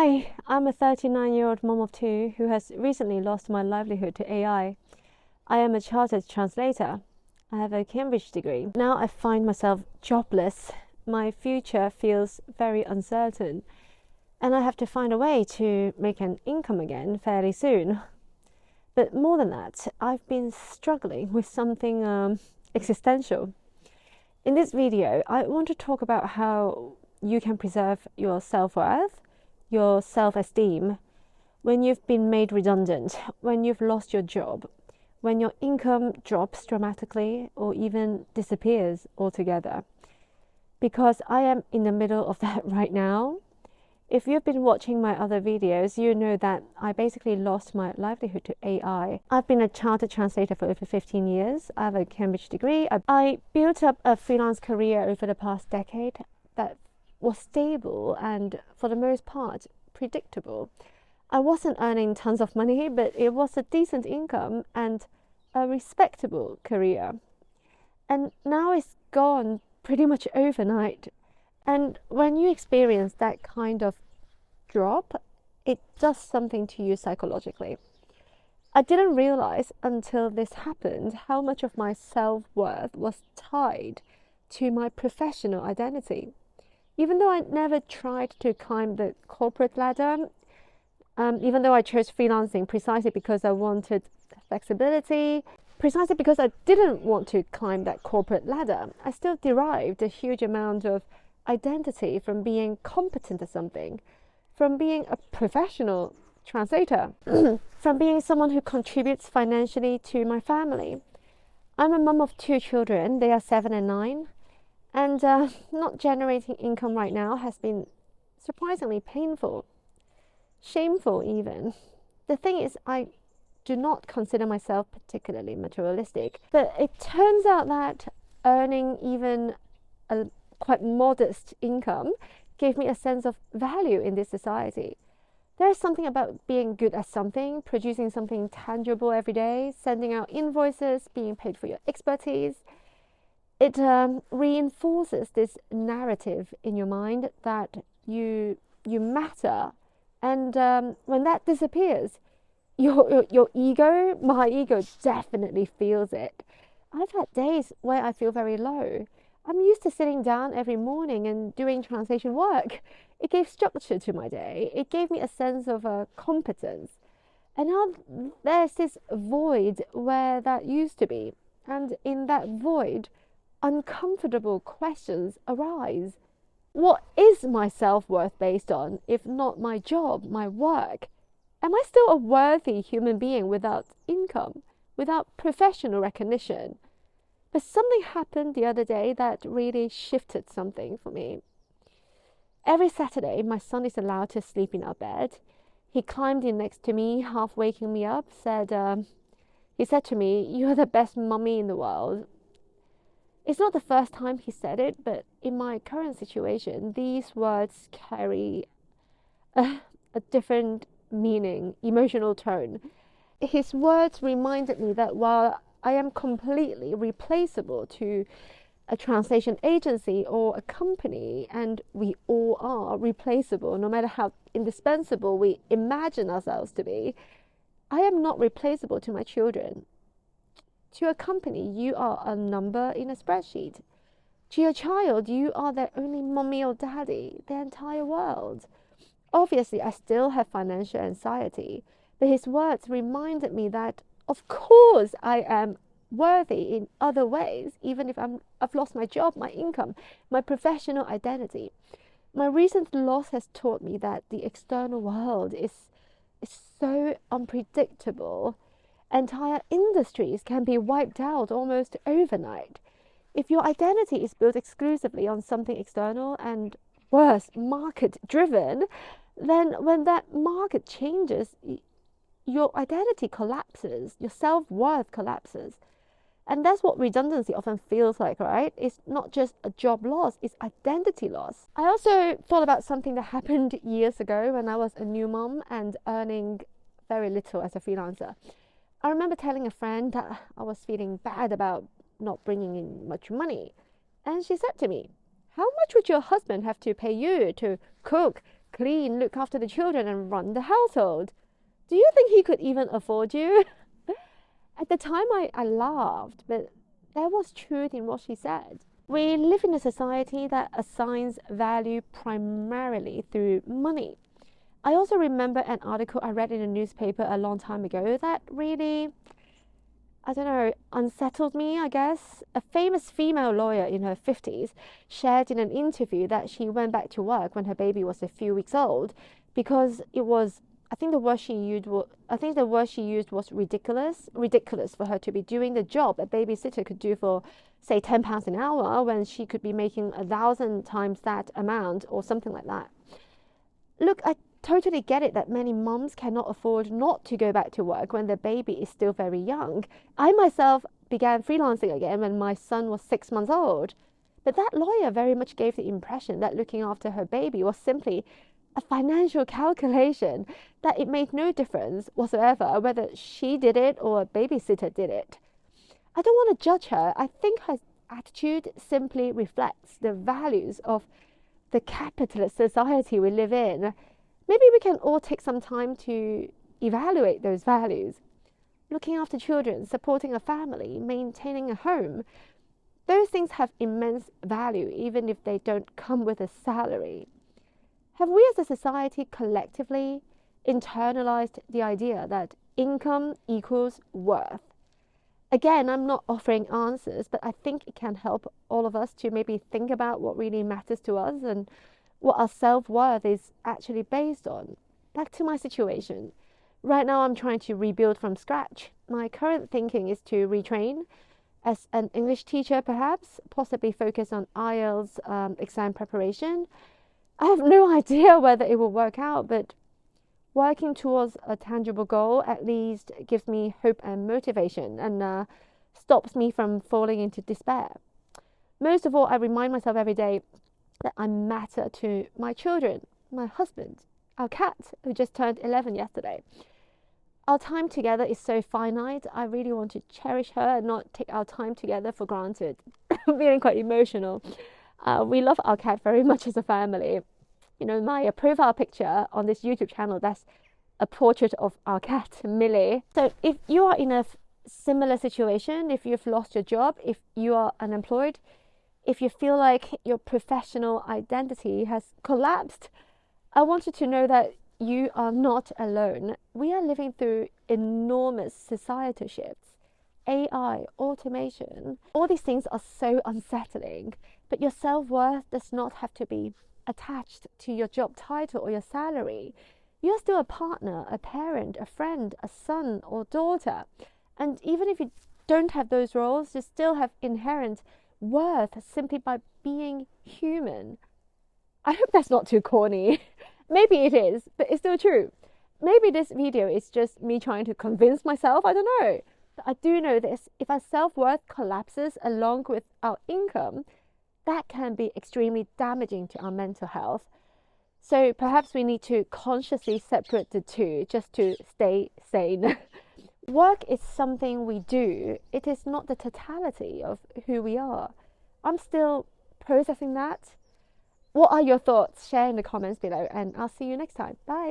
Hi, I'm a 39-year-old mom of two who has recently lost my livelihood to AI. I am a chartered translator. I have a Cambridge degree. Now I find myself jobless. My future feels very uncertain, and I have to find a way to make an income again fairly soon. But more than that, I've been struggling with something existential. In this video, I want to talk about how you can preserve your self-worth, your self-esteem, when you've been made redundant, when you've lost your job, when your income drops dramatically or even disappears altogether. Because I am in the middle of that right now. If you've been watching my other videos, you know that I basically lost my livelihood to AI. I've been a chartered translator for over 15 years. I have a Cambridge degree. I built up a freelance career over the past decade that was stable and, for the most part, predictable. I wasn't earning tons of money, but it was a decent income and a respectable career. And now it's gone pretty much overnight. And when you experience that kind of drop, it does something to you psychologically. I didn't realize until this happened how much of my self-worth was tied to my professional identity. Even though I never tried to climb the corporate ladder, even though I chose freelancing precisely because I wanted flexibility, precisely because I didn't want to climb that corporate ladder, I still derived a huge amount of identity from being competent at something, from being a professional translator, from being someone who contributes financially to my family. I'm a mum of two children. They are 7 and 9. And not generating income right now has been surprisingly painful, shameful even. The thing is, I do not consider myself particularly materialistic, but it turns out that earning even a quite modest income gave me a sense of value in this society. There is something about being good at something, producing something tangible every day, sending out invoices, being paid for your expertise. It reinforces this narrative in your mind that you matter, and when that disappears, your ego, my ego, definitely feels it. I've had days where I feel very low. I'm used to sitting down every morning and doing translation work. It gave structure to my day. It gave me a sense of competence. And now there's this void where that used to be. And in that void, uncomfortable questions arise. What is my self-worth based on, if not my job, my work? Am I still a worthy human being without income, without professional recognition? But something happened the other day that really shifted something for me. Every Saturday, my son is allowed to sleep in our bed. He climbed in next to me, half waking me up, he said to me, "You're the best mummy in the world." It's not the first time he said it, but in my current situation, these words carry a different meaning, emotional tone. His words reminded me that while I am completely replaceable to a translation agency or a company, and we all are replaceable, no matter how indispensable we imagine ourselves to be, I am not replaceable to my children. To a company, you are a number in a spreadsheet. To your child, you are their only mommy or daddy, their entire world. Obviously, I still have financial anxiety, but his words reminded me that, of course, I am worthy in other ways, even if I've lost my job, my income, my professional identity. My recent loss has taught me that the external world is so unpredictable. Entire industries can be wiped out almost overnight. If your identity is built exclusively on something external and, worse, market-driven, then when that market changes, your identity collapses, your self-worth collapses. And that's what redundancy often feels like, right? It's not just a job loss, it's identity loss. I also thought about something that happened years ago when I was a new mom and earning very little as a freelancer. I remember telling a friend that I was feeling bad about not bringing in much money. And she said to me, "How much would your husband have to pay you to cook, clean, look after the children, and run the household. Do you think he could even afford you? At the time, I laughed, but there was truth in what she said. We live in a society that assigns value primarily through money. I also remember an article I read in a newspaper a long time ago that really, unsettled me, I guess. A famous female lawyer in her 50s shared in an interview that she went back to work when her baby was a few weeks old because it was, I think the word she used was ridiculous for her to be doing the job a babysitter could do for, say, £10 an hour when she could be making 1,000 times that amount or something like that. Look, I totally get it that many mums cannot afford not to go back to work when their baby is still very young. I myself began freelancing again when my son was 6 months old. But that lawyer very much gave the impression that looking after her baby was simply a financial calculation, that it made no difference whatsoever whether she did it or a babysitter did it. I don't want to judge her. I think her attitude simply reflects the values of the capitalist society we live in. Maybe we can all take some time to evaluate those values. Looking after children, supporting a family, maintaining a home, those things have immense value even if they don't come with a salary. Have we as a society collectively internalized the idea that income equals worth? Again, I'm not offering answers, but I think it can help all of us to maybe think about what really matters to us and what our self-worth is actually based on. Back to my situation. Right now, I'm trying to rebuild from scratch. My current thinking is to retrain as an English teacher, perhaps, possibly focus on IELTS exam preparation. I have no idea whether it will work out, but working towards a tangible goal at least gives me hope and motivation and stops me from falling into despair. Most of all, I remind myself every day that I matter to my children, my husband, our cat, who just turned 11 yesterday. Our time together is so finite. I really want to cherish her and not take our time together for granted. I'm feeling quite emotional. We love our cat very much as a family. You know, my profile picture on this YouTube channel, that's a portrait of our cat, Millie. So if you are in a similar situation, if you've lost your job, if you are unemployed, if you feel like your professional identity has collapsed, I want you to know that you are not alone. We are living through enormous societal shifts. AI, automation, all these things are so unsettling, but your self-worth does not have to be attached to your job title or your salary. You're still a partner, a parent, a friend, a son or daughter. And even if you don't have those roles, you still have inherent worth simply by being human. I hope that's not too corny. Maybe it is, but it's still true. Maybe this video is just me trying to convince myself, I don't know. But I do know this, if our self-worth collapses along with our income, that can be extremely damaging to our mental health. So perhaps we need to consciously separate the two just to stay sane. Work is something we do. It is not the totality of who we are. I'm still processing that. What are your thoughts? Share in the comments below and I'll see you next time. Bye.